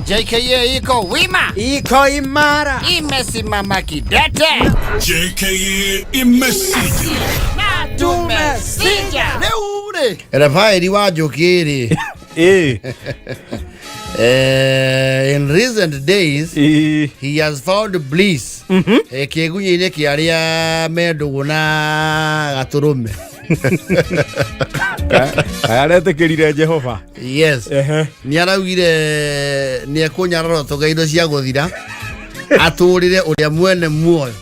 JKA iko wima, iko imara, imesimama kidete. JKA imesija na tumesija. Leure Rafaeli wajokiri. In recent days, he has found bliss. Kegunyine kiaria meduguna gaturume. Arete kirire Jehova. Yes. Niaraugire ni akunyararo tugaido cia guthira. Aturire uria mwene muoyo.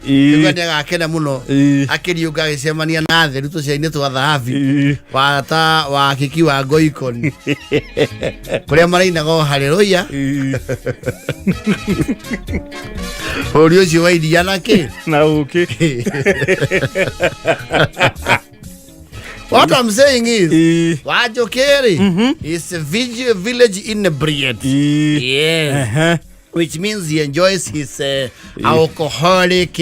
Ngani agakena muno akiriuka gicemania na theru tuciaine twa thahabi wata wa kiki wa goikoni kuria marainaga haleluya Ùria ucio wa iria nake na uki. What I'm saying is wajokeri is a village inebriate. Yeah. Which means he enjoys his alcoholic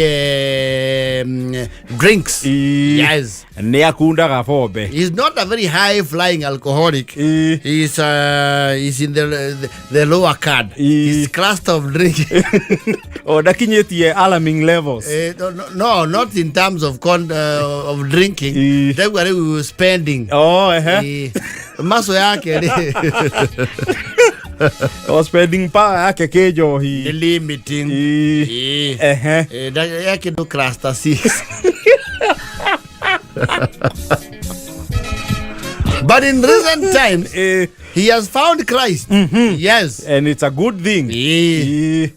drinks. Yes. Neakundaga pombe. He's not a very high flying alcoholic. He's in the lower card. He's classed of drinking. Oh, dakinyetie alarming levels. No, not in terms of drinking. That's what we were spending. Oh, Maso yake. O spending power yake kejo hi. The limiting. Yake do cluster 6. But in recent times, he has found Christ. Yes. And it's a good thing.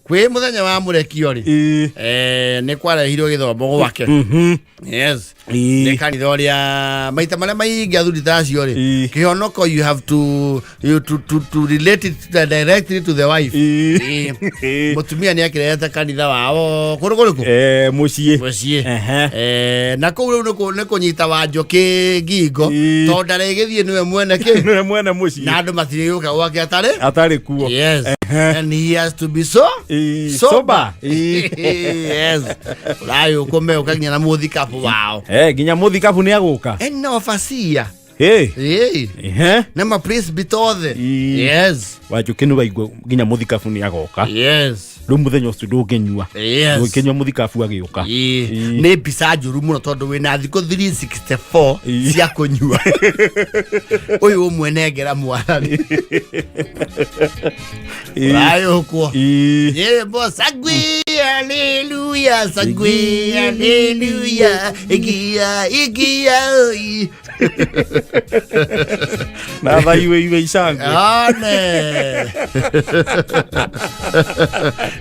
Kwe muthenya wa murekiori. Ne kwara hiro githomo gwake. Yes. Ne kanitha uria maita maria maingi athuri tacio ri. Kihonoko you have to relate it directly to the wife. Mutumia ni akireta kanitha wao kurukuruku. Mucie. Na kuu ne kunyita wanjoki ngingo to ndarigithie niwe mwene ki. Niwe mwene mucie. Na andu matiriuka gwake atari kuo. Yes. And he has to be sober. Yes. Urayo kome ukaginya na muthikapu wao. Ginya muthikapu ni aguka. Eno facia. Nema please bitothe. Yes. Wajukenu waigwo ginya muthikapu ni aguka. Yes. Muthenya ucio ndungenyua. Yes. Ukenyua muthikapu agiuka. Ni pisa njuru muno tondu wina thiko 364 cia kunyua. Uyu umwe negera mwarani. Urayo kwa. Yebo sagwi hallelujah sagwi hallelujah igia na vaiwe isangu. Ane.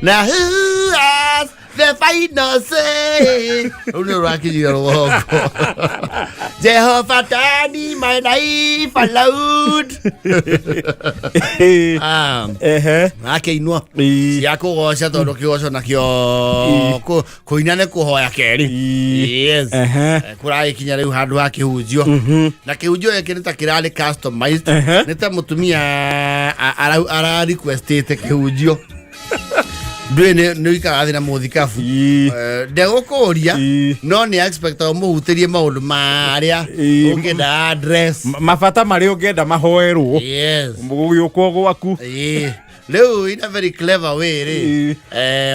Now who has the final say? Jehovah Tani, my life allowed. Ake inua. Yako gosha tondu kiosho na kio kuinane kuhoya keri. Yes. Kurai kinya riu handu ha kihunjio. Na kihunjio yake nita kirali customized. Nita mutumia ara requestete kihunjio. Dwene nuika athina muthikafu ndego kuria no ni expect o muhutirie maundu maria ungenda address mafata mari ungenda mahoerwo. Yes. Muguyuko gwaku. Leo in a very clever way ri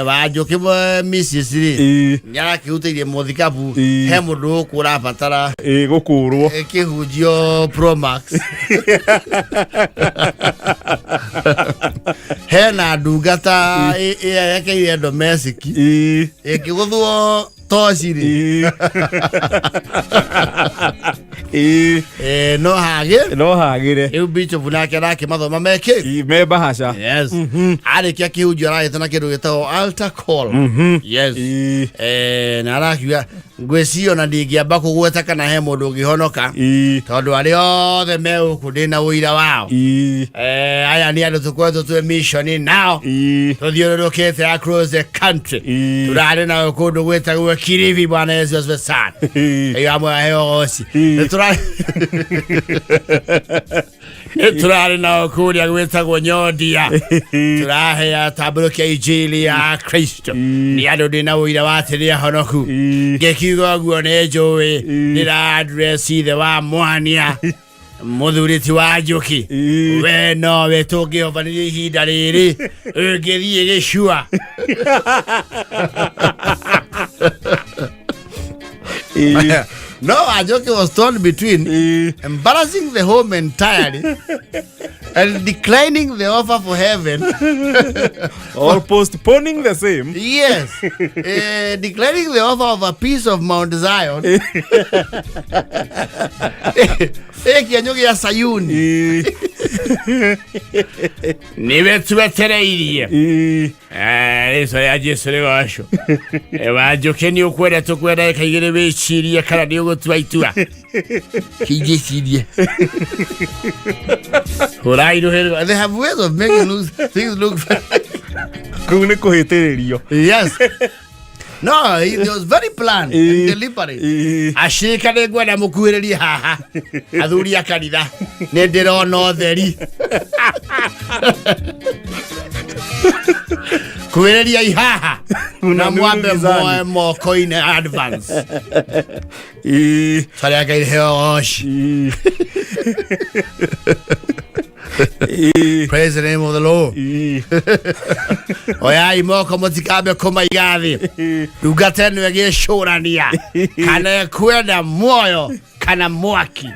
wajoke Mrs. ri nyara kihutirie muthikafu he mundu kura batara gukurwo kihunjio Pro Max. Hena ndungata yake domestic ikiguthwo toshiri no hagire eu bicho bunake nake mathoma meke mebahasha. Yes. Arikia kihunjio arahitana kindu gitao altar call. Yes. Na arakiuga ngwecio na ndingiamba kugweta kana he mundu ngihonoka tondu ari othe meguku ndina uira wao. Aya ni andu tukwetwo twe mission now tuthiururukite across the country. Turari na kundu gwetagwo Kirivi bwana Yesu asifiwe sana. Eyo amwe ayo osi turari na kuria gwetagwo Nyondia. Turahe ya tabrokia injili ya Kristo ni andu ndina uira wa atiri ahonoku ngekiuga guo ne njuwi ndira address ithe wa mwania Muthuri ti wa njuki we no we tungihobanirie ihinda riri ngithie gicua No, Ajoki was torn between embarrassing the home entirely and declining the offer for heaven. Or postponing the same. Yes. Declining the offer of a piece of Mount Zion. Kianyogi ya Sayuni. Niwe tuwetereirie. Eso ya Jesu washo. Ajoki ni ukwenda tukwenda kaigire wicirie kana ni ugutua itua. Kijicirie. They have ways of making things look Kune kuhitiririo. Yes. No, it was very planned and deliberate. Ashika ne gwenda mukuhiririe haha. Athuri akanitha. Ne ndirona utheri. Kuhiriria ihaha. Na mwambe moko in advance. Sorry, I got hosh. Praise the name of the Lord. Oya imoko mutikabe koma igathi. Rugatenu yageshorania. Kana kwenda moyo kana mwaki.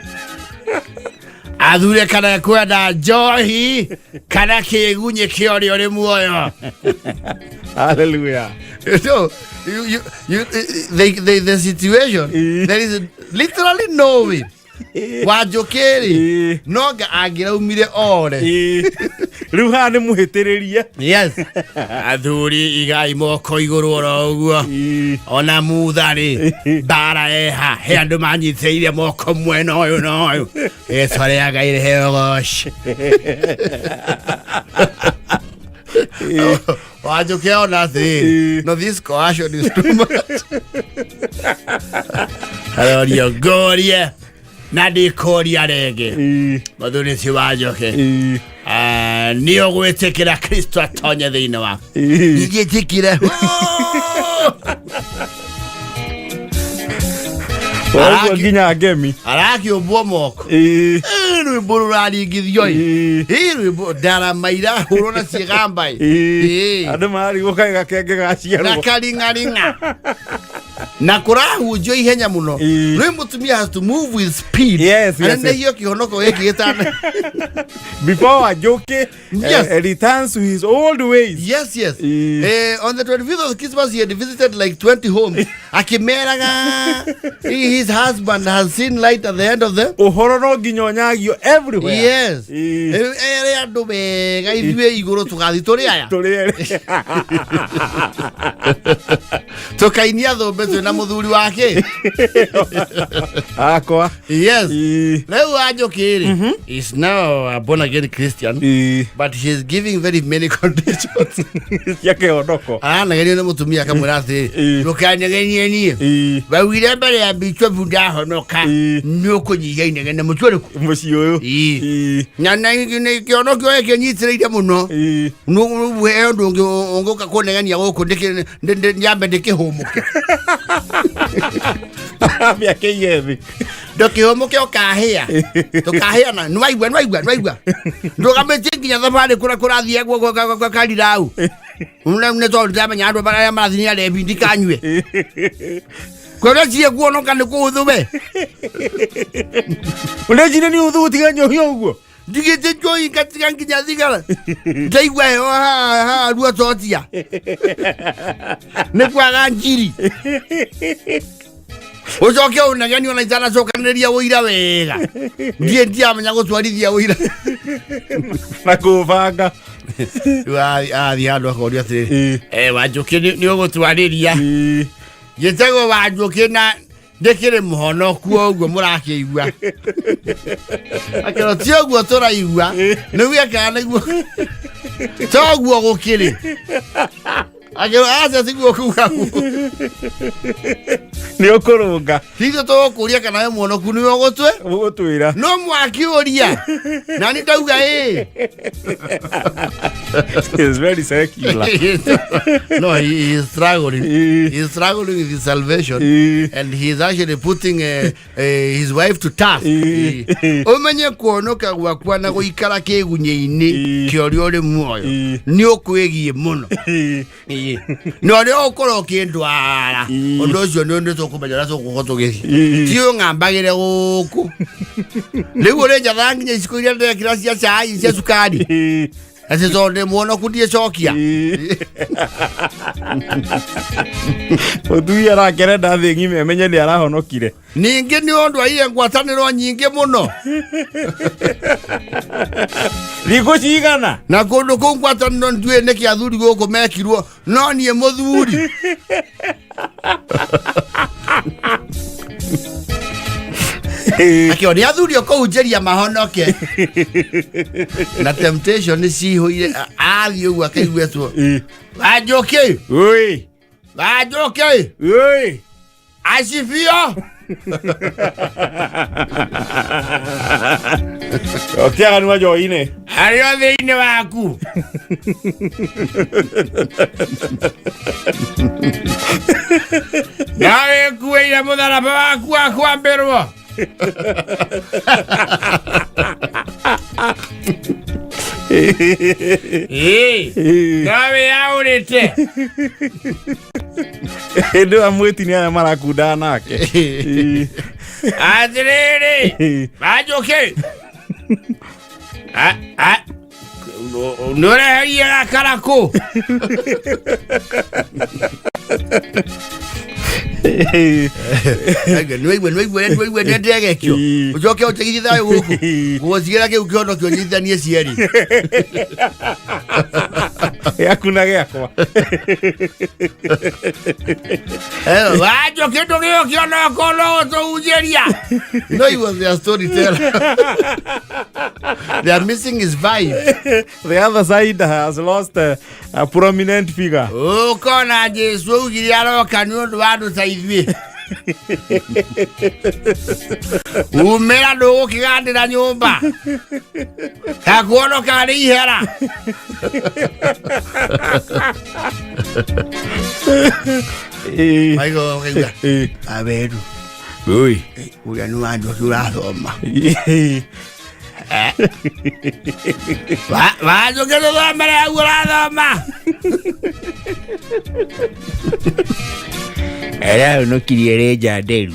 Athure kana kwenda njohi kana kigunye kiori ori muoyo. Hallelujah. So the situation there is literally no way. Wajokeri noga agira umire ore. Ruha ni muhitiriria. Yes. Athuri igai moko iguru oro uguo. Ona muthari bara eha he andu manyithiire moko mwena uyu na uyu. Esore agaire heogosh. Wajoke ona thi. No, this coercion is too much. Hello, you go here. Nadi koria rege. Muthuri ti wa njoki. Ni ogwetekera Kristo atonye thiini wa. Nigetikire. Ogo ginya ngemi. Araki obwo moko. Rwimbo ruraringithio. Rwimbo ndara maira hurona cigambai. Andu mari gukaiga kenge gaciarwo. Na karingaringa. Na kurahunjio ihenya muno. Rwe mutumia has to move with speed. Yes, yes. And then hiyo kihonoko yake gitana. Before Ajoki returns to his old ways. Yes, yes. On the 25th of Christmas he had visited like 20 homes. Akimeraga his husband has seen light at the end of them. Uhoro no ginyonyagio everywhere. Yes. Ere andu bega ithwe iguru tugathi turi aya. Tukainia thombe na muthuri wake. Akwa. Yes. Leo Ajoki is now a born again Christian, but she is giving very many conditions. Yake onoko. Nageni na mutumia kamurathi. Ndukanyagenie ni. Bawire mbere ya bichwa bunda honoka. Nyokunyiga inegene mutwere muci uyu. Na ingine kionoko yake nyitireire muno. No we ndungi ongoka kunegania guku ndike nyambe ndikihumuke. Abia keyevi. Ndokihumuke okahia. Tukahia na nwaigwa. Ndogamete nginya thabari kurathie gwa karirau. Une to ndamenya andu bara marathinia lebi ndikanywe. Kwera cie kuonoka ni kuthube. Ulejine ni uthu tiganyo hiyo uguo. Ndigite joyi katika nginya thigara. Ndaigwa ha ruo totia. Ne kwaga njiri. Ucoke unageni ona itana cokanĩrĩria ũira wega. Ndiamenya gũtwarithia ũira. Na kũbanga. Athi handũ akoria atĩrĩrĩ. Wanjũkĩ nĩ ũgũtwarĩria. Gĩtego Wanjũkĩ na ndĩkĩrĩ mũhonoku ũguo mũrakĩigua. Akĩrwo ti ũguo tũraigua. Nĩguo nĩguo. Toguo gũkĩrĩ. Akĩrwo aca tiguo kuga. Ni okurunga. Hitho to kuria kana we muonoku ni ogotwe. Ugutwira. No mwaki Ùria. Na ni ndauga He's very secular. No, he is struggling. He is struggling with his salvation. And he is actually putting his wife to task. Omenye kuonoka gwakwa na guikara kigunye-ini kiori uri muoyo. Ni okwegie muno. No ni okoro kindwara. Ondo cio ni ndi tukumenya na tukugotugithi. Tio ngambagire guku. Riu uri njathanginya iciko iria ndekira cia cai cia sukari. Ase zonde muono kudie chokia. Otuya ra kerenda thingi memenye ni arahonokire. Ningi ni ondu aire ngwataniro nyingi muno. Riko cigana. Na kundu ku ngwataniro ndue ne kia thuri guku mekirwo no nie muthuri. Akio ni athuri okuhujeria mahonoke. Na temptation ni cihoire athi ugu akaiguetwo. Ajoke. Oi. Ajoke. Oi. Asifio. Okiaga ni wajoine. Hario thiini waku. Nawe kueira mutharaba waku akwambirwo. Nawe yaurite. Ndio amweti ni aya marakunda nake. Adiriri. Ajoke. Nore hiya karako. Nwe ndege kyo. Ujoke utegithithayo guku. Gucigira ke ukiono kyo nyithanie cieri. Yakuna gyakwa. Wajoke ndogio kiono kolo to ujeria. No, he was their storyteller. They are missing his vibe. The other side has lost a prominent figure. Oh, kona Jesu ugiriaro kanundu wadu saidwi. Umera ndugu kigandira nyumba. Kakuonoka ni ihera. Maigo kaiga. Abedu. Oi. Ùria ni wandu turathoma. Wajoke tuthomere au urathoma. Era unokirie reja nderu.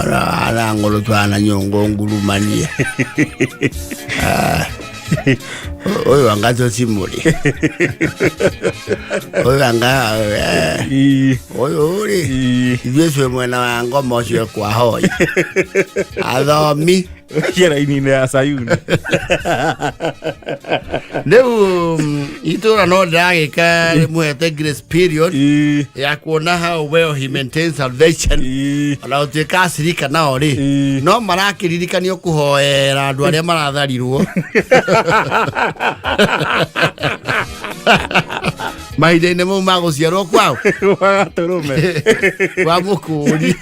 Ara ngolo twana nyongo ngurumania. Oyo angazo simuri. Oyo anga oyo uri. Yesu mwana wa ngoma cio kwa hoi. Athomi Kira ini ya Sayuni. Leo itora no ndagika muhete grace period ya kuona how well he maintains salvation. Ala uteka sirika nao ri no marakiririkanio kuhoera andu aria maratharirwo. Mahinda-inĩ mau ma gũciarwo kwao Wagaturume wa mũkũri.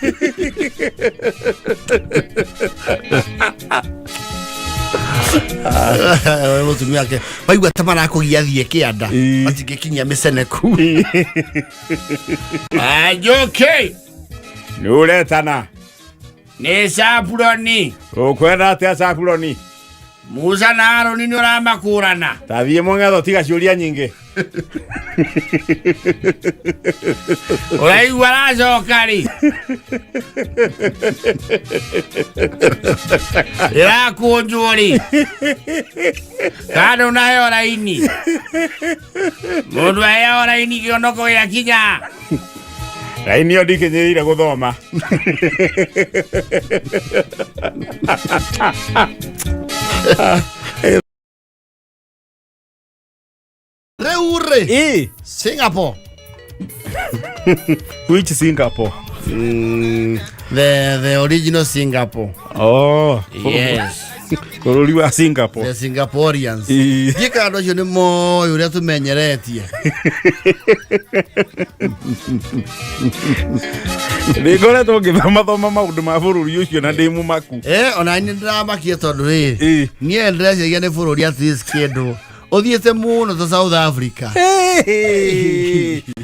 Mũtumia wake waigua ta marakũgia thie kĩanda matingĩkinyia mĩceneku. Ajoke nĩ ũretana nĩ Sabuloni. ũkwenda atĩa Sabuloni? Musa na Haroni nĩ ũramakũrana. Tathiĩ mũng'etho tiga ciũria nyingĩ. Ũraigua aracoka rĩ? Ĩrakũnjwo rĩ? Kana ũnaheo raini? Mũndũ aheo raini kĩonoko gĩakinya. Raini ĩyo ndikinyĩrĩire gũthoma. Reure Singapore. Which Singapore? The original Singapore. Oh, yes. Bũrũri wa Singapore. The Singaporeans. Jika ndo cio nĩ moyo ũrĩa tũmenyeretie. Nĩngoretwo ngĩthoma maũndũ ma bũrũri ũcio na ndĩ mũmaku. Ona niĩ ndĩramakia tondũ niĩ ndĩreciria nĩ bũrũri at least kĩndũ ũthiĩte mũno ta South Africa.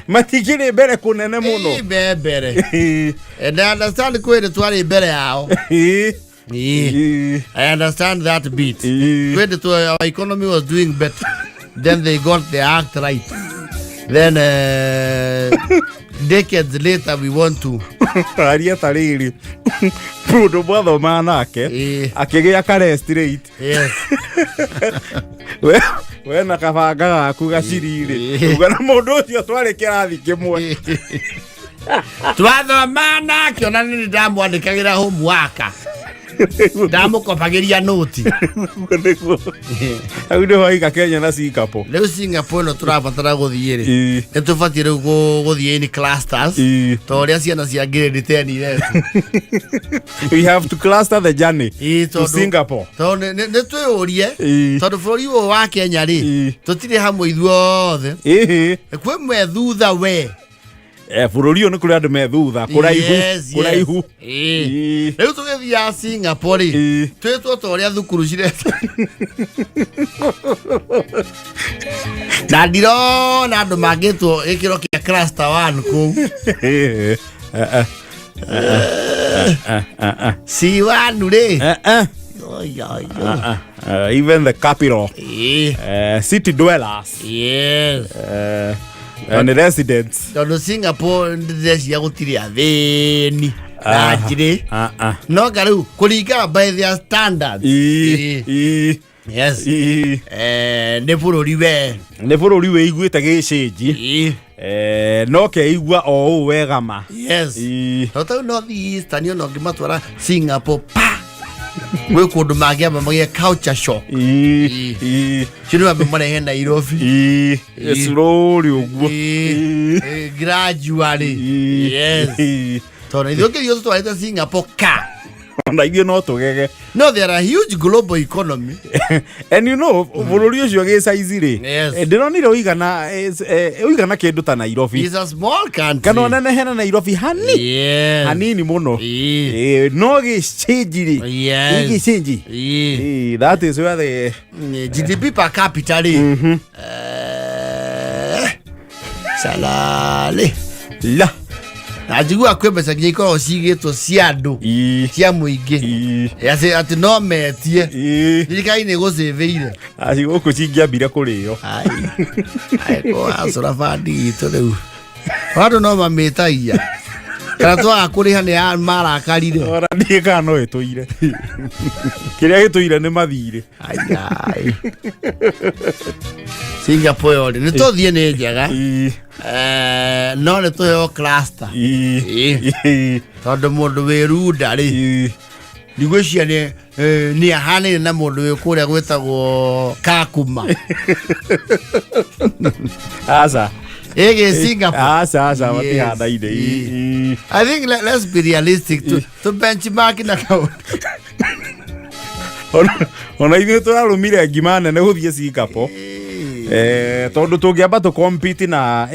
Matikĩrĩ mbere kũnene mũno. Mbere. And I understand kwĩrĩ twarĩ mbere yao. I understand that bit. When our economy was doing better, then they got the act right. Then decades later we want to. Aria tariri. Prudo bwatho manake. Akĩgĩa karest rate. Yes. We na kabanga gaku gacirire. Uga na mũndũ ũcio twarĩ kĩrathi kĩmwe. Twathoma nake ona nĩ ndamwandĩkagĩra homework. Ndamũkopagĩria noti. Hau nĩho aiga Kenya na Singapore. Rĩu Singapore no tũrabatara gũthiĩ rĩ. Nĩ tũbatiĩ rĩu gũthiĩ in clusters. Ta ũrĩa ciana cia grade 10 ireti. We have to cluster the journey to Singapore. Tondũ nĩ twĩũrie. Tondũ bũrũri ũyũ wa Kenya rĩ. Tũtirĩ hamwe ithuothe. Kwĩ mwe thutha we. Bũrũri ũyũ nĩ kũrĩ andũ me thutha kũraihu. Rĩu tũgĩthiaga Singapore rĩ, twĩtwo ta ũrĩa thukuru cireta. Na ndirona andũ mangĩtwo gĩkĩro kĩa cluster 1 kũu. C1 rĩ. Even the capital. City dwellers. Yes. And the residents. Tondũ Singapore ndĩreciria gũtirĩ athĩni. Na njĩrĩ. No rĩu kũringana by their standards. Yes. Nĩ bũrũri we. Nĩ bũrũri wĩiguĩte gĩcĩnji. No keigua o ũũ wega ma. Yes. Tondũ North Eastern no ngĩmatwara Singapore pa. Gwĩ kũndũ mangĩamba magĩe culture shock. Cino wamemarehe Nairobi. Slowly ũguo. Gradually. Yes. Tondũ ithuĩ ũngĩthiĩ tũtwarĩte Singapore ka. Na ithuĩ no tũgege. No, they are a huge global economy. And you know, bũrũri ũcio gĩ size rĩ. Ndĩronire ũigana kĩndũ ta Nairobi. It's a small country. Kana onenehe na Nairobi hanini mũno. No gĩcĩnji rĩ. Gĩcĩnji. That is where the GDP per capita rĩ. Salale. La. Najigua kwĩ mbeca nginya ikoragwo cigĩtwo cia andũ cia mũingĩ atĩ no metie thirikari nĩ gũcĩvĩire gũkũ cingĩambire kũrĩo acũra bandi itũ rĩu andũ no mamĩtagia kana twaga kũrĩha nĩ marakarire ona ndiĩ kana no ĩtũire kĩrĩa gĩtũire nĩ mathirĩ Singapore ori nĩ tũthiĩ nĩ njega no nĩ tũheo cluster tondũ mũndũ wĩ runda rĩ ndigwĩciria nĩ ahanaine na mũndũ wĩ kũrĩa gwĩtagwo Kakuma aca Singapore aca matihanaine. I think let's be realistic to benchmark na kaũndũ ona ithuĩ tũrarũmire ngima nene gũthiĩ Singapore. Tondũ tũngĩamba tũ compete na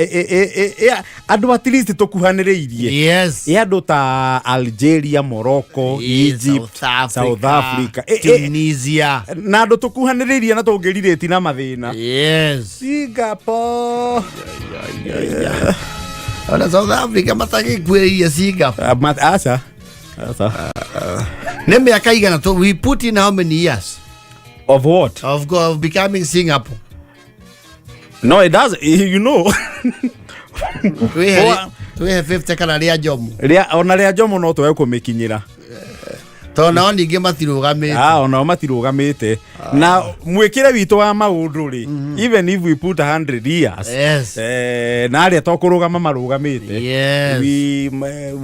andũ at least tũkuhanĩrĩirie. Yes. Andũ ta Algeria, Morocco, Egypt, South Africa, Tunisia. Na andũ tũkuhanĩrĩirie na tũngĩrirĩti na mathĩna. Yes. Singapore. Ona South Africa matagĩkuĩrĩirie Singapore. Aca. Nĩ mĩaka igana we put in how many years? Of what? Of becoming Singapore. No, it does. You know. We have 50 kana ria jomo. Ona ria jomo no tũwe kũmĩkinyĩra. Tona ningĩ matirũgamĩte. Ona matirũgamĩte. Na mwĩkĩre witũ wa maũndũ rĩ. Even if we put 100 years. Yes. Na arĩa tokũrũgama marũgamĩte. Yes. We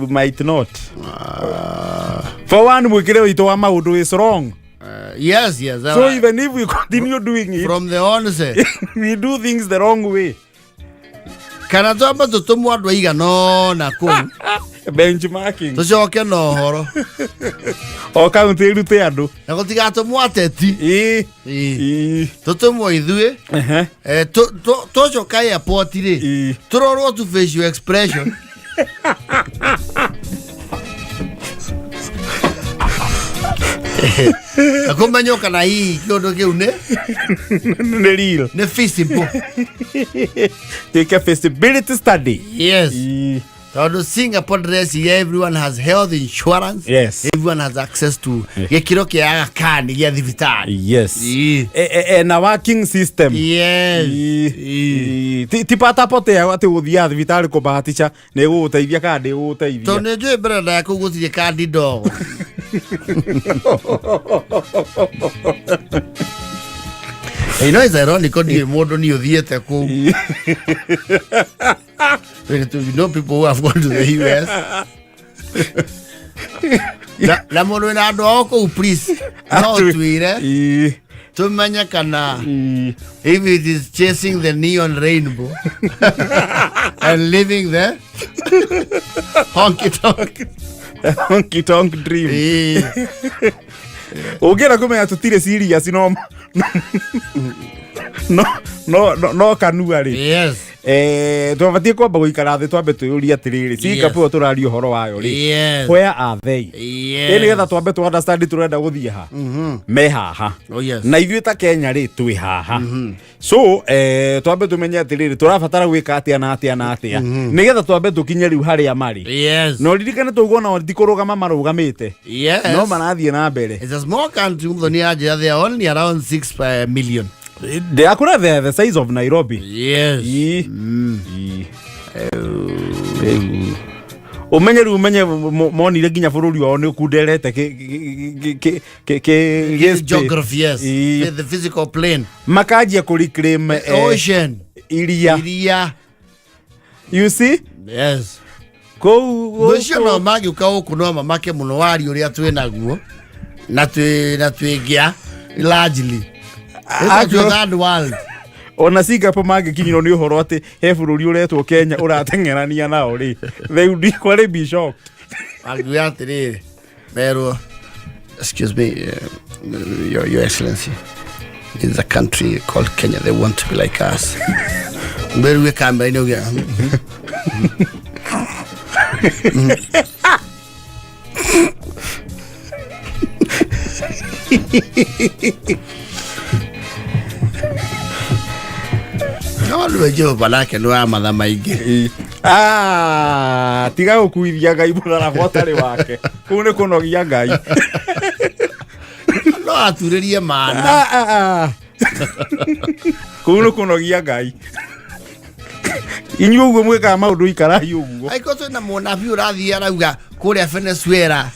might not. For one, mwĩkĩre witũ wa maũndũ is wrong. Yes. So even if we continue doing it from the onset, we do things the wrong way. Kana twamba tũtũmwo andũ aigana na kũu benchmarking tucoke no horo o county irute andu na gutigato mwateti tutumwo ithue tucoka airport ri turorwo tu facial expression akomanyoka na hii kiondo kiu ne real ne feasible take a feasibility study. Yes. To Singapore dress, everyone has health insurance. Yes. Everyone has access to gekiro kia kani ya thibitari. Yes. Na working system. Yes. Tipata pote ya wate uthia thibitari ko bahatisha ne guteithia kandi guteithia. To ne jwe brother ya kuguthie kandi dogo. You know, it's ironic when you more than you theater cool. You know people who have gone to the US. La mono na do please. No Twitter. To manya kana. If it is chasing the neon rainbow and living there, honky tonk dream. Ogera kumenya tutire serious no kanua ri. Yes. Twabatie kwamba guikara thi twambe tuyuria atiriri Singapore turario horo wayo ri. Yes. Where are they? Yes. Ni getha twambe tu understand turenda guthie ha. Me haha. Oh yes. Na ithuĩ ta Kenya ri twi haha. So twambe tumenye atiriri turabatara gwika atia na atia na atia. Ni getha twambe tukinye riu haria mari. Yes. No ririkane tuguona ndikurugama marugamite. Yes. No marathie na mbere. It's a small country, they are only around 6 million. They are the size of Nairobi. Yes. Umenye monire ginya bururi wao ni kunderete geography, yes. The physical plane. Makajia kuriclaim ocean. Ùria. You see? Yes. Go no magi ukao kuno mamake muno wari uria twenaguo na twigia largely that world. Ona Singapore magikinyiro ni uhoro ati he bururi uretwo Kenya uratengerania nao ri they would quite be shocked. Aguyatire pero excuse me, your excellency, in the country called Kenya they want to be like us. But we can by no get. No lwejo balake no amada maige. Tiga ukuithia Ngai murara botari wake. Kune kunogia Ngai. No aturirie mana. Kune kunogia Ngai. Inyu uguo mweka maundu ikara yuguo. Aiko twina munabi urathia arauga kuria Venezuela.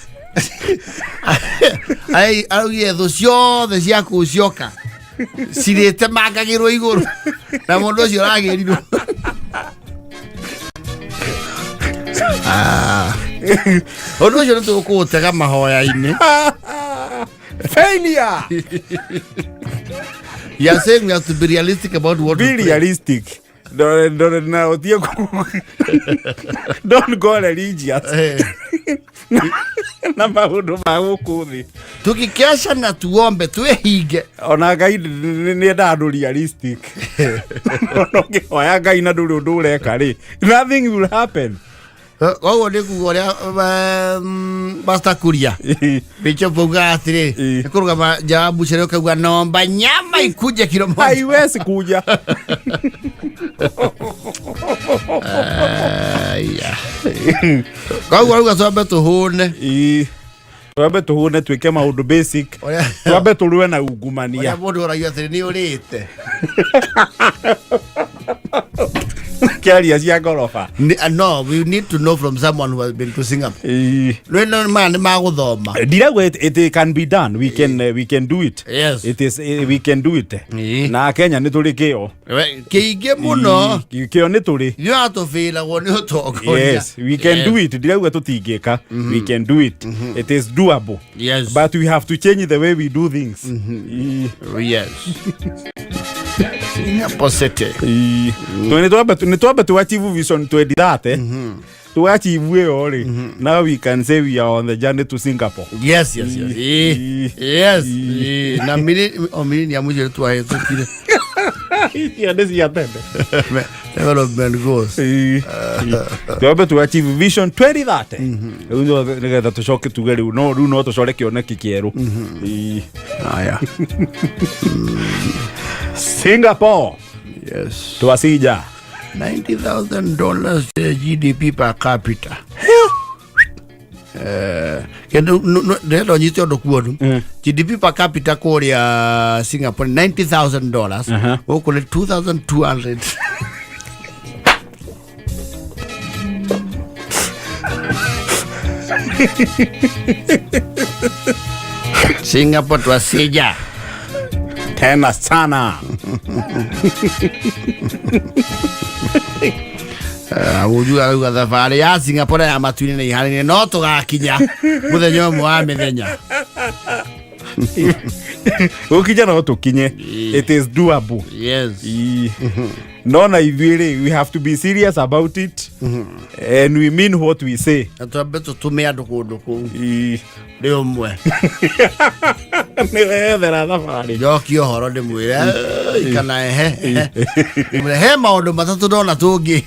Ai araugie thu ciothe cia kucioka cirite mangagirwo iguru na mundu ucio aragirirwo. Undu ucio nitukutega mahoya-ini. Failure. You are saying we have to be realistic about what be realistic. Don't go religious. Na maundu ma gukuthi tukikesha na tuombe twehinge ona Ngai ni ndandu realistic. Ona oya Ngai na nduri undu ureka ri nothing will happen. Ogo ni kugoria basta Ùria bicho boga atire kuruga jawabu shere kagwa nomba nyama ikuje kilo moja haiwezi kuja. Yeah. Kagwa twambe tuhune twambe tuhune twike maundu basic twambe turue na ungumania. Oya mundu uragia atire ni urite Kiaria cia ngoroba. No, we need to know from someone who has been to Singapore. No man maguthoma. It can be done. We can do it. Yes. It is we can do it. Na Kenya ni turi kio. Kiige muno. Kio ni turi. You have to feel like one you Yes, we can do it. Diragwe tutigeka. We can do it. It is doable. Yes. But we have to change the way we do things. Yes. Singapore city. Ni tuabe tu achieve vision 2030. to achieve we already. Now we can say we are on the journey to Singapore. Yes. Na mini ya muje tu aye tu kile. Yeah, this is attend. Development goals. To achieve vision 2030. Uno nega to shock to get no to shore kione kikieru. Aya. Singapore. Yes. To asija. $90,000 GDP per capita. Kendo no nyito do kuodu. GDP per capita Korea Singapore $90,000. Okole 2,200. Singapore to asija. Tena sana. Ujua lugha za fahari ya Singapore ya matuini na ihari no tugakinya muthenya umwe wa mithenya. Ukija no tukinye. It is doable. Yes. No na ivire, we have to be serious about it. And we mean what we say. Atuabeto tumea duku. Leo mwe. Newethera thabarĩ. Joki ohoro de mwire kana he maundu matatu ndona tungi.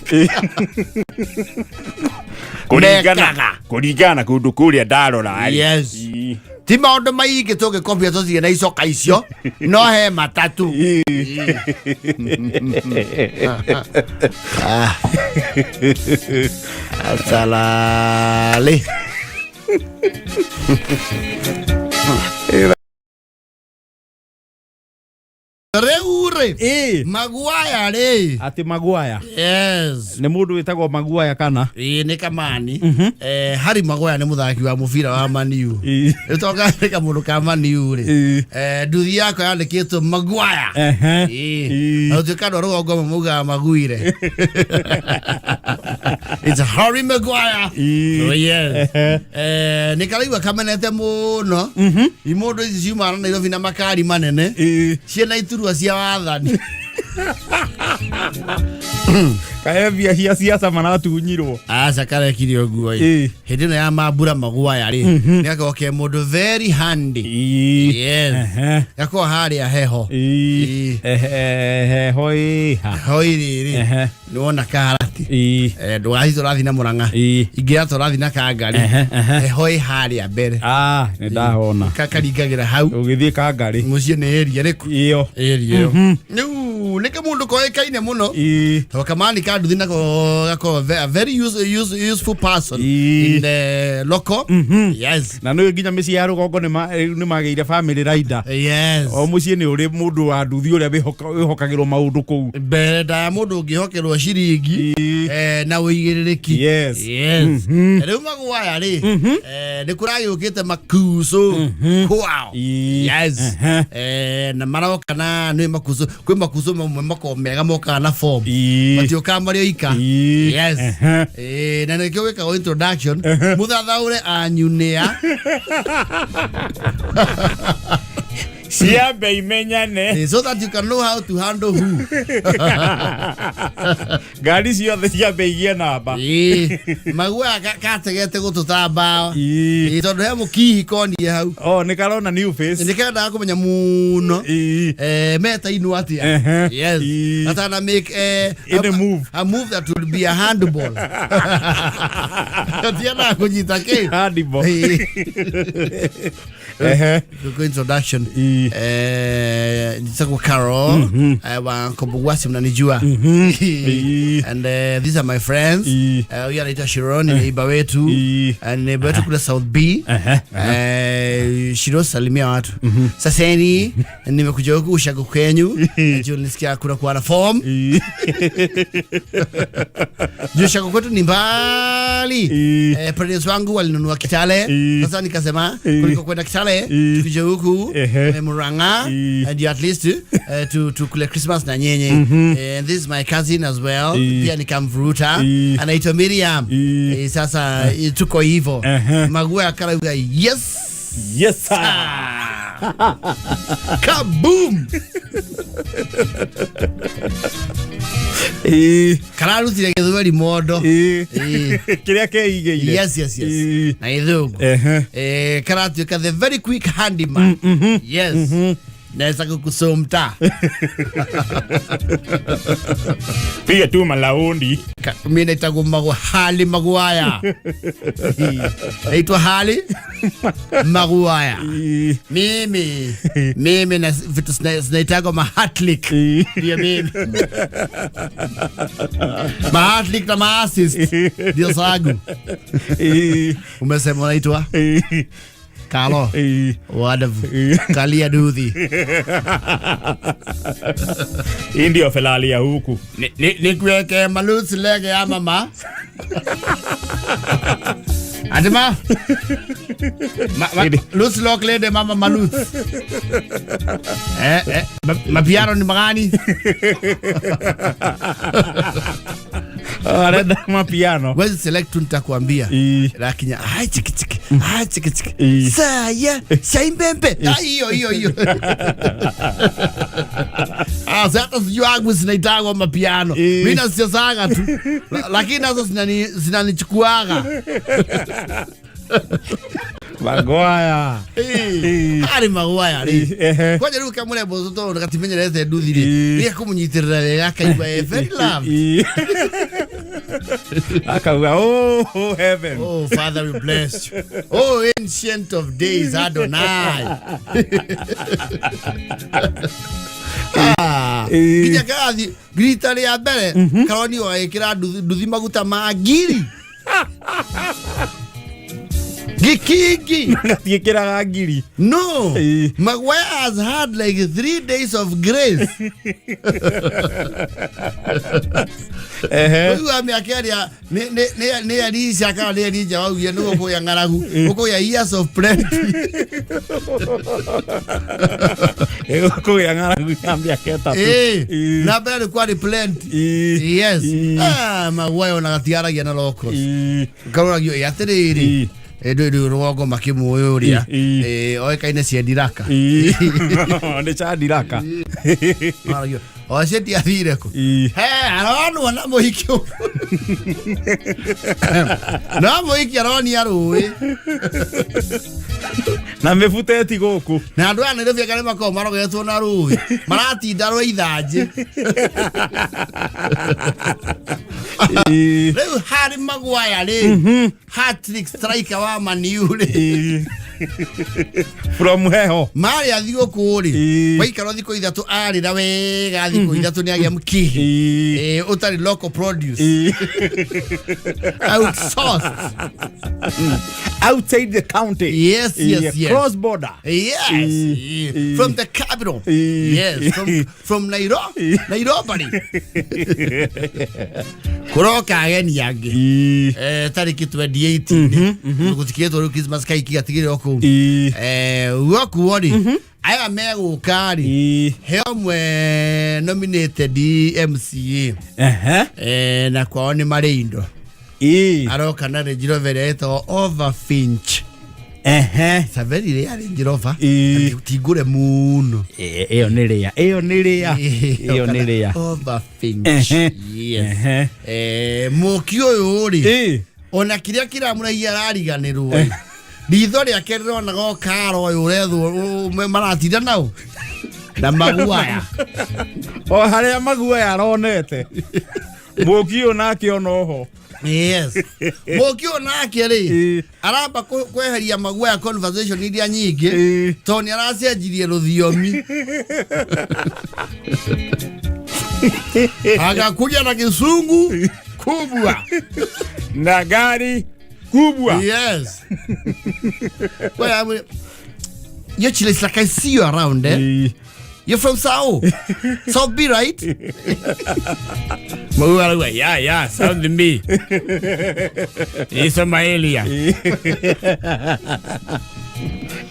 Kuringana kundu kuria ndarora. Yes. Ti maundu maingi tungi kopia tuthie na icoka icio no he matatu. Asalale. Reure. Maguaya re. Ati Maguaya. Yes. Ni mundu witagwo Maguaya kana? Ni kamani. Harry Maguaya ni muthaki wa mubira wa Man U. Itoka ni kamundu ka Man U ri. Nduthi yako yandikitwo Maguaya. Autukano rugongo muga Maguire. It's Harry Maguaya. Oh yes. Ni kariwa kamenete muno. Imundu ici ciumana na Nairobi na makari manene. Ciena iturua cia wathani. Kaevia hia siasa manatunyirwo. Asa kare kirio guo i. Hindi no ya mambura Maguaya ri. Nĩagoke mundu very handy. Yes. Yako hari aheho. Heho iha. Hoiri ri. Niwona karati. Ndwahi tũrathi na Murang'a. Ingira tũrathi na Kangari. Heho ihari mbere. Nĩ ndahona. Kakaringagira hau. Ũgĩthiĩ Kangari. Muciĩ nĩ area rĩku. Iyo. Area ĩyo. Nĩ kamundu koĩkaine muno. Kamani kanduthi nako a very useful person in the local. Yes. Na no nginya mĩciĩ ya rũgongo nĩ magĩire family rider. Yes. O mũciĩ nĩ ũrĩ mũndũ wa nduthi ũrĩa wĩhokagĩrwo maũndũ kũu. Mbere da mũndũ ũngĩhokerwo ciringi na ũigĩrĩrĩki. Yes. Rĩu Maguaya rĩ nĩ kũragĩũkĩte makuso kwao. Yes. Na maroka na nĩ makuso kwĩ makuso mamwe mako mega moka na form. Matioka Mario Ika. Yes. Na nĩkĩo wĩkagwo introduction mũthathaũre anyunĩa. Siambe imenyane. So that you can know how to handle who. Gari ciothe ciambe igie namba. Maguaya kategete gũtũtamba. Tondũ he mũkihi konie hau. Nĩ karona new face. Nĩ kenda kũmenya mũno. Meta inu atia. Yes. Atana make a move that will be a handball. Tiana kujita ke. Handball. Go introduction. Nitako Carol. Wa Kobuwasi mnanijua. And these are my friends. We are Ita Sharon ni Ibawetu. And Ibawetu kule South B. Shiro salimia watu. Saseni nimekuja huku ushago kwenyu. Ndio nisikia kuna kuwa na form. Ndio shago kwetu ni mbali. Parents wangu walinunua Kitale. Sasa nikasema kuliko kwenda Kitale tukija huku Murang'a and at least to kule Christmas na nyenye. And this is my cousin as well. Pia nikamvuruta anaitwa Miriam. Sasa tuko hivyo. Maguaya kala yes. Yes sir. Kaboom. Kararu tire gethweri modo. Kiria keigeire. Yes. Na ithungu. Karatu ka the very quick handyman. Yes. Nesa kukusomta. Pia tu malaundi. Mimi naitwa Hali Maguaya. Naitwa Hali Maguaya. Mimi na vitu naitwa mahatlik. Ndio mimi. Mahatlik na maassist. Ndio sagu. Umesema unaitwa? Kalo. Wonderful. Kalia duthi. Ndio felalia huku. Nikuweke malusi lege ya mama. Adema. Lusi lokle de mama malusi. Mapiano ni magani. Arenda mapiano. Wezi select nitakwambia. Lakini chiki. Saya shaimbembe. Hiyo. Sasa sijua zinaitagwa mapiano. Mimi nasiasaga tu. Lakini nazo zinanichukuaga. Maguaya. Ari Maguaya ri. Kwaje ruka mure bozo ngatimenyereze nduthiri. Ni kumunyitirira wega kaigwa very love. Akawa oh heaven. Oh Father we bless you. Oh ancient of days Adonai. Kinya kathi gritari ya mbere karoni wa ikira nduthi maguta magiri. Gikigi. No. Maguire has had like 3 days of grace. Huyu ameakeria ne alisa kama ne alija wao yenu kwa yangaragu. Uko ya years of plenty. Uko yangaragu ambia keta tu. Na bale kwa plenty. Yes. Maguire onagatiara yana locals. Karora yo yatiriri. Edo rogo makimu Ùria. Oikaine cia ndiraka. Nde cha ndiraka. Mario. Oseti athire ku. Aronu wana muhikio. Na muhiki aroni arui. Na mefuteti goku. Na andu ana ndovia kale mako marogetwo na rui. Maratinda rwa ithanje. Leo Harry Maguire ri. Hat-trick striker wa Maundu ri. From heho. Mari athigo kuri. Waikaro thiko ithatu ari na wega thiko ithatu ni agia mkihi. Utari local produce. Outsourced. Outside the county. Yes. Cross border. Yes. From the capital. Yes. From Nairobi. Kuroka ageni yangi. Tariki 28. Kutikieto Christmas kaiki gatigire oku. Woku wori. Aya mego kari. Heomwe nominated MCA. Na kwao ni Marindo. Aroka na Range Rover eto Overfinch. It's a very rare Range Rover. Tigure muno. Eyo ni rea. Overfinch. Yes. Mukio yori. Ona kiria kiramura yarariganirwo. Ditho ria kerero na go karo yurethu maratira nao. Na Maguire. O haria Maguire aronete. Mukio nake onoho. Yes. Mukio nake ri. Aramba kweheria Maguire conversation iria nyingi. Toni aracenjirie ruthiomi. Agakuja na kisungu kubwa. Na gari kubwa. Yes. Well, you're chilling like I see you around, eh? You're from Sao. South B, right? Yeah, South B. It's my area.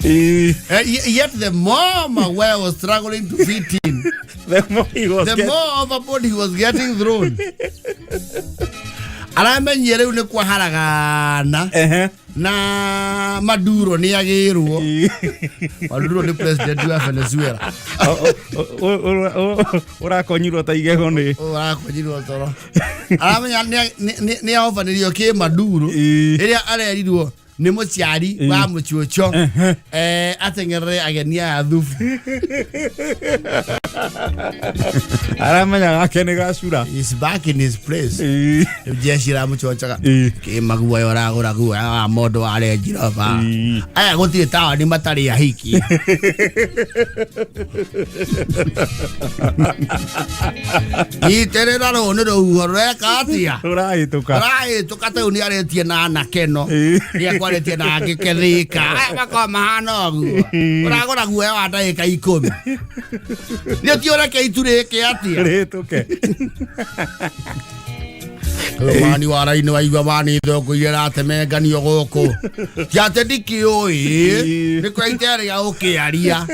Yet the more Maguire was struggling to fit in, the more overboard he was getting thrown. Alamenyere une kwa haragana na Maduro ni agirwo Maduro ni president wa Venezuela urakonyirwo ta igego ni urakonyirwo toro aramenya ni ahofanirio ki Maduro iria arerirwo ni muciari wa muchucho atengerere agenia athufu aramenya gake ni gacura is back in his place jeshi la muchochaga ki magua yoragura gua modo are jirova aya gutire tawa ni matari ahiki iterera ro no uhoreka atia urahituka te uni aretie na nakeno ni kwaretie na gikethika bako mahano gu uragora guo wa ndagika 10 ni tioreke itureke atia rituke mani waraini waigwa mani thoko ira temenganio goko kiate ndikioi ni kwa itere ya ukiaria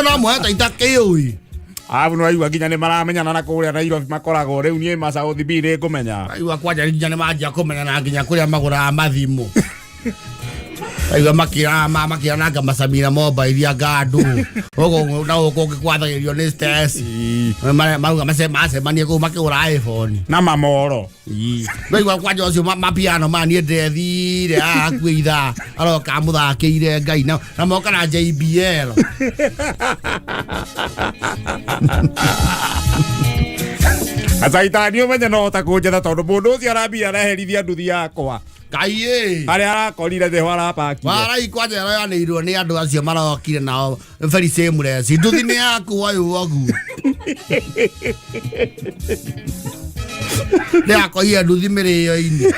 na mwata itakioi abu no aigwa nginya ni maramenyana na kuria Nairobi makorago riu nie macago thibire kumenya aigwa kwanja nginya ni manjia kumenya na nginya kuria magura mathimu aigwa makira nanga macamira mobile ya gandu ogo na ogo kwathagirio ni stress mauga macemania ku makigura iPhone na mamoro aigwa kwanja ucio mapiano mani ndethire akuitha aroka muthakire ngai na moka na JBL Azaitani umenya no ta kunjetha tondu mundu ucio arambia araherithia nduthi yakwa Kaie ari arakorire the wara paki warai kwanja yaneirwo ni andu acio marokire nao very same resi nduthi ni yaku wayo wagu Nako iya nduthi mirio-ini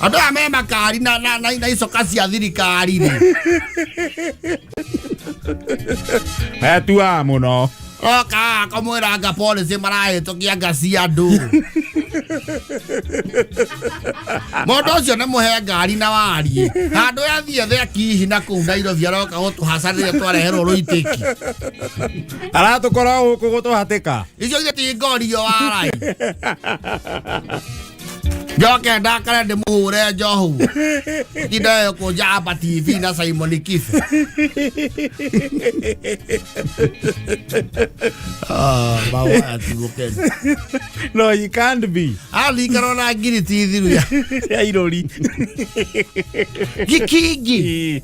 andu ame makari na icoka cia thirikari ri atua muno oka kamwira anga policy marahitukia ngasi andu mundu ucio ni muhe ngari na warie handu yathie the kihi na kuu Nairobi aroka gutuhacanire twareherwo ruitiki aratukora guku gutuhatika icio itingorio warai Joke ndakare ndimuhure njohu Ndidayo kujaba TV na Simon Kife bawa tibuken No, you can't be. Ali karona giri tithiru ya irori Gikigi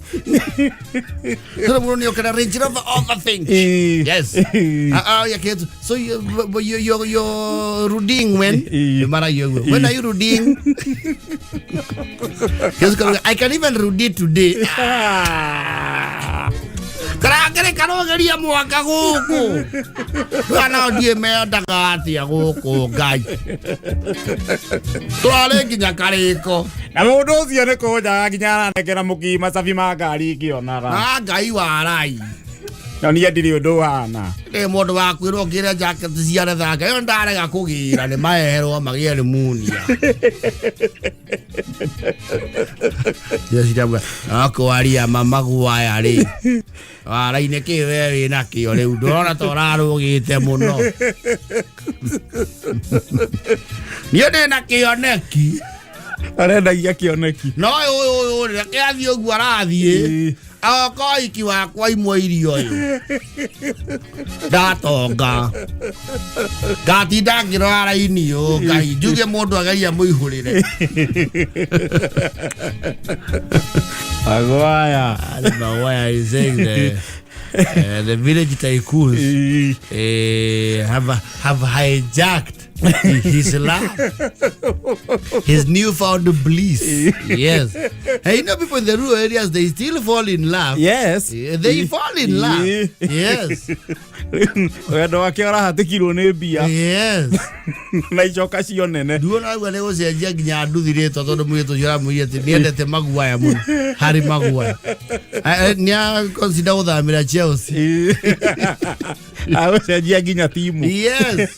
Sura muroni okana range of all the things Yes ya ketu So you're ruding when Mara when are you ruding I can even rudi today Karakere kanogeria mwaka guku Twana ndie menda gatia guku ngai Twale nginya kariko Na mundu ucio ni kuja nginya aranekera mukima cabi ma ngari ngionaga ngai warai No ni ndiri undu wana mundu wakwirwo ngire jacket cia thanga yo ndarega kugira ni maherwo magiere munia Yesirabwa akwaria mamagwaya ri Waraine kiwe wina kio riu ndona torarugite muno Nione na kioneki arendagia kioneki No reke athie uguo arathie Aka iki wakwa imwe irio yo Datonga Gatinda ngirora ini yo ngai njuge mundu agaia muihurire Agwaya Agwaya is saying the village tycoons have hijacked his life, his newfound bliss. Yes. Hey, you know, people in the rural areas, they still fall in love. Yes. They fall in love. Yes. Wendo wake arahatikirwo ni mbia. Yes. Na icoka cio nene. Nduona agwa ne gucenjia nginya nduthi ritwa tondu mwitu jura mwiyete niendete Maguaya muno. Harry Maguaya. Nia consider uthamira Chelsea. Agucenjia nginya timu. Yes.